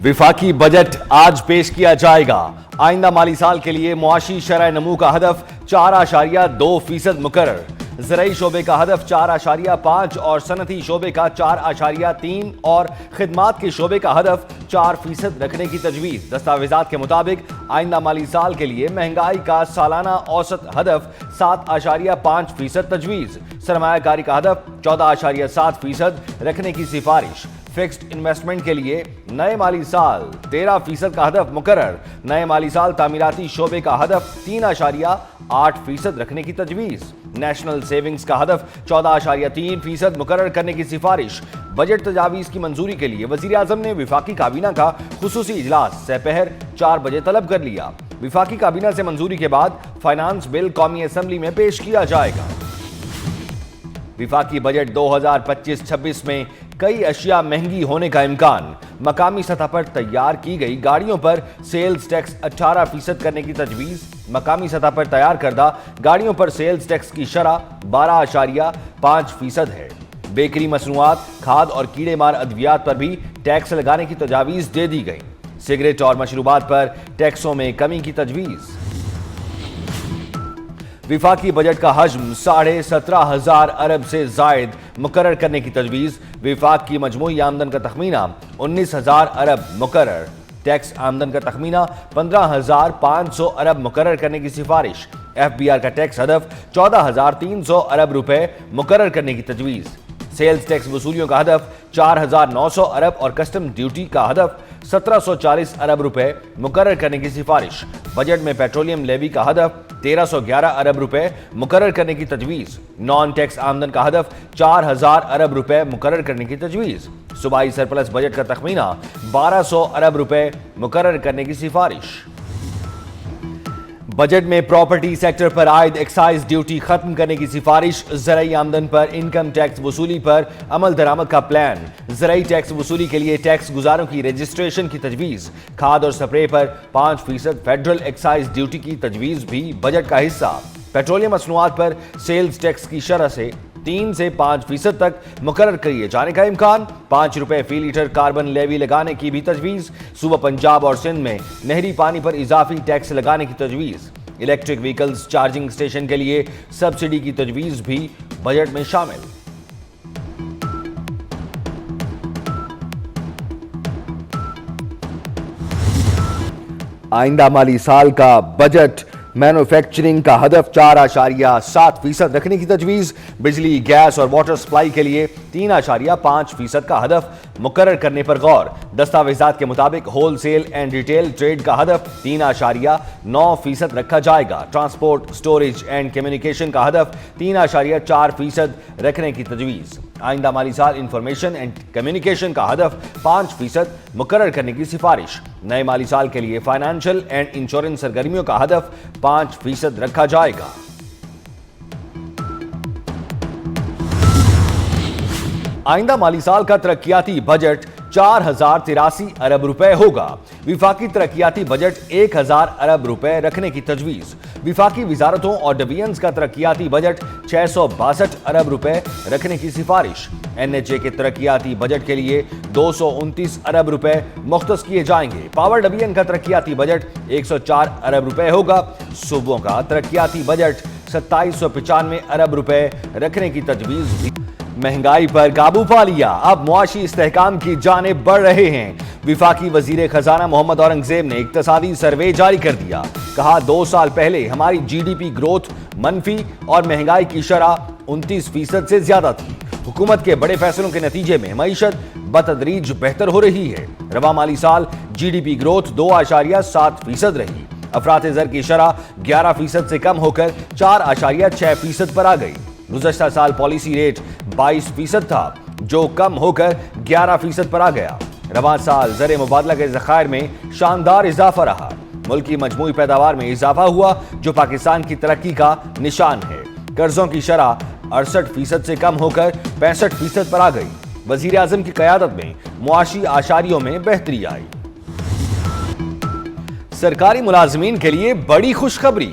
وفاقی بجٹ آج پیش کیا جائے گا۔ آئندہ مالی سال کے لیے معاشی شرح نمو کا ہدف 4.2% مقرر۔ زرعی شعبے کا ہدف 4.5 اور صنعتی شعبے کا 4.3 اور خدمات کے شعبے کا ہدف 4% رکھنے کی تجویز۔ دستاویزات کے مطابق آئندہ مالی سال کے لیے مہنگائی کا سالانہ اوسط ہدف 7.5% تجویز۔ سرمایہ کاری کا ہدف 14.7% رکھنے کی سفارش۔ فکسڈ انویسٹمنٹ کے لیے نئے مالی سال 13% کا ہدف مقرر۔ نئے مالی سال تعمیراتی شعبے کا ہدف 3.8% رکھنے کی تجویز۔ نیشنل سیونگز کا ہدف 14.3% مقرر کرنے کی سفارش۔ بجٹ تجاویز کی منظوری کے لیے وزیر اعظم نے وفاقی کابینہ کا خصوصی اجلاس سپہر 4 بجے طلب کر لیا۔ وفاقی کابینہ سے منظوری کے بعد فائنانس بل قومی اسمبلی میں پیش کیا جائے گا۔ وفاقی بجٹ 2025-26 میں کئی اشیاء مہنگی ہونے کا امکان۔ مقامی سطح پر تیار کی گئی گاڑیوں پر سیلز ٹیکس 18% کرنے کی تجویز۔ مقامی سطح پر تیار کردہ گاڑیوں پر سیلز ٹیکس کی شرح 12.5% ہے۔ بیکری مصنوعات، کھاد اور کیڑے مار ادویات پر بھی ٹیکس لگانے کی تجاویز دے دی گئی۔ سگریٹ اور مشروبات پر ٹیکسوں میں کمی کی تجویز۔ وفاقی بجٹ کا حجم 17,500 ارب سے زائد مقرر کرنے کی تجویز۔ وفاق کی مجموعی آمدن کا تخمینہ 19,000 ارب مقرر۔ ٹیکس آمدن کا تخمینہ 15,500 ارب مقرر کرنے کی سفارش۔ FBR کا ٹیکس ہدف 14,300 ارب روپے مقرر کرنے کی تجویز۔ سیلز ٹیکس وصولیوں کا ہدف 4,900 ارب اور کسٹم ڈیوٹی کا ہدف 1,740 ارب روپے مقرر کرنے کی سفارش۔ بجٹ میں پیٹرولیم لیوی کا ہدف 1,311 ارب روپے مقرر کرنے کی تجویز۔ نان ٹیکس آمدن کا ہدف 4,000 ارب روپے مقرر کرنے کی تجویز۔ صوبائی سرپلس بجٹ کا تخمینہ 1,200 ارب روپے مقرر کرنے کی سفارش۔ بجٹ میں پراپرٹی سیکٹر پر عائد ایکسائز ڈیوٹی ختم کرنے کی سفارش۔ زرعی آمدن پر انکم ٹیکس وصولی پر عمل درآمد کا پلان۔ زرعی ٹیکس وصولی کے لیے ٹیکس گزاروں کی رجسٹریشن کی تجویز۔ کھاد اور سپرے پر 5% فیڈرل ایکسائز ڈیوٹی کی تجویز بھی بجٹ کا حصہ۔ پیٹرولیم مصنوعات پر سیلز ٹیکس کی شرح سے 3 سے 5% تک مقرر کیے جانے کا امکان۔ 5 روپے فی لیٹر کاربن لیوی لگانے کی بھی تجویز۔ صوبہ پنجاب اور سندھ میں نہری پانی پر اضافی ٹیکس لگانے کی تجویز۔ الیکٹرک وہیکلز چارجنگ اسٹیشن کے لیے سبسڈی کی تجویز بھی بجٹ میں شامل۔ آئندہ مالی سال کا بجٹ مینوفیکچرنگ کا ہدف 4.7% رکھنے کی تجویز۔ بجلی، گیس اور واٹر سپلائی کے لیے 3.5% کا ہدف مقرر کرنے پر غور۔ دستاویزات کے مطابق wholesale and retail trade کا ہدف 3.9% رکھا جائے گا۔ ٹرانسپورٹ، سٹوریج اینڈ کمیونیکیشن کا ہدف 3.4% رکھنے کی تجویز۔ آئندہ مالی سال انفارمیشن اینڈ کمیونیکیشن کا ہدف 5% مقرر کرنے کی سفارش۔ نئے مالی سال کے لیے فائنانشل اینڈ انشورنس سرگرمیوں کا ہدف 5% رکھا جائے گا۔ آئندہ مالی سال کا ترقیاتی بجٹ 4,083 ارب روپے ہوگا۔ وفاقی ترقیاتی بجٹ 1,000 ارب روپے رکھنے کی تجویز۔ وفاقی وزارتوں اور ڈویژنز کا ترقیاتی بجٹ 662 ارب روپے رکھنے کی سفارش۔ NHA کے ترقیاتی بجٹ کے لیے 229 ارب روپے مختص کیے جائیں گے۔ پاور ڈویژن کا ترقیاتی بجٹ 104 ارب روپے ہوگا۔ صوبوں کا ترقیاتی بجٹ 2795 ارب روپے رکھنے کی تجویز بھی۔ مہنگائی پر قابو پا لیا، اب معاشی استحکام کی جانب بڑھ رہے ہیں۔ وفاقی وزیر خزانہ محمد اورنگزیب نے اقتصادی سروے جاری کر دیا۔ کہا 2 سال پہلے ہماری GDP گروتھ منفی اور مہنگائی کی شرح 29% سے زیادہ تھی۔ حکومت کے بڑے فیصلوں کے نتیجے میں معیشت بتدریج بہتر ہو رہی ہے۔ رواں مالی سال GDP گروتھ 2.7% رہی۔ افراط زر کی شرح 11% سے کم ہو کر 4.6% پر آ گئی۔ گزشتہ سال پالیسی ریٹ 22% تھا، جو کم ہو کر 11% پر آ گیا۔ رواں سال زر مبادلہ کے ذخائر میں شاندار اضافہ رہا۔ ملکی مجموعی پیداوار میں اضافہ ہوا، جو پاکستان کی ترقی کا نشان ہے۔ قرضوں کی شرح 68% سے کم ہو کر 65% پر آ گئی۔ وزیر اعظم کی قیادت میں معاشی آشاریوں میں بہتری آئی۔ سرکاری ملازمین کے لیے بڑی خوشخبری۔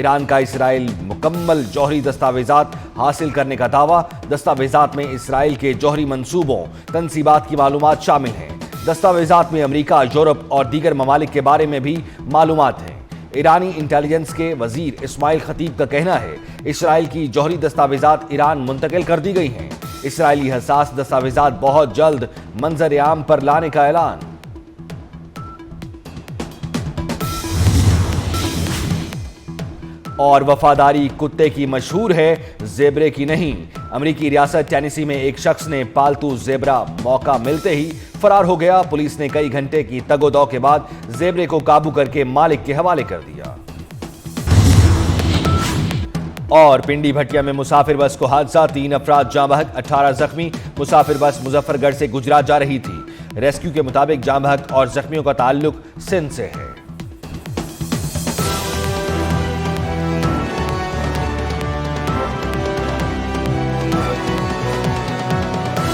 ایران کا اسرائیل مکمل جوہری دستاویزات حاصل کرنے کا دعویٰ۔ دستاویزات میں اسرائیل کے جوہری منصوبوں، تنصیبات کی معلومات شامل ہیں۔ دستاویزات میں امریکہ، یورپ اور دیگر ممالک کے بارے میں بھی معلومات ہیں۔ ایرانی انٹیلیجنس کے وزیر اسماعیل خطیب کا کہنا ہے اسرائیل کی جوہری دستاویزات ایران منتقل کر دی گئی ہیں۔ اسرائیلی حساس دستاویزات بہت جلد منظر عام پر لانے کا اعلان۔ اور وفاداری کتے کی مشہور ہے، زیبرے کی نہیں۔ امریکی ریاست ٹینیسی میں ایک شخص نے پالتو زیبرا موقع ملتے ہی فرار ہو گیا۔ پولیس نے کئی گھنٹے کی تگ و دو کے بعد زیبرے کو قابو کر کے مالک کے حوالے کر دیا۔ اور پنڈی بھٹیا میں مسافر بس کو حادثہ، 3 افراد جاں بحق، 18 زخمی۔ مسافر بس مظفر گڑھ سے گجرات جا رہی تھی۔ ریسکیو کے مطابق جاں بحق اور زخمیوں کا تعلق سندھ سے ہے۔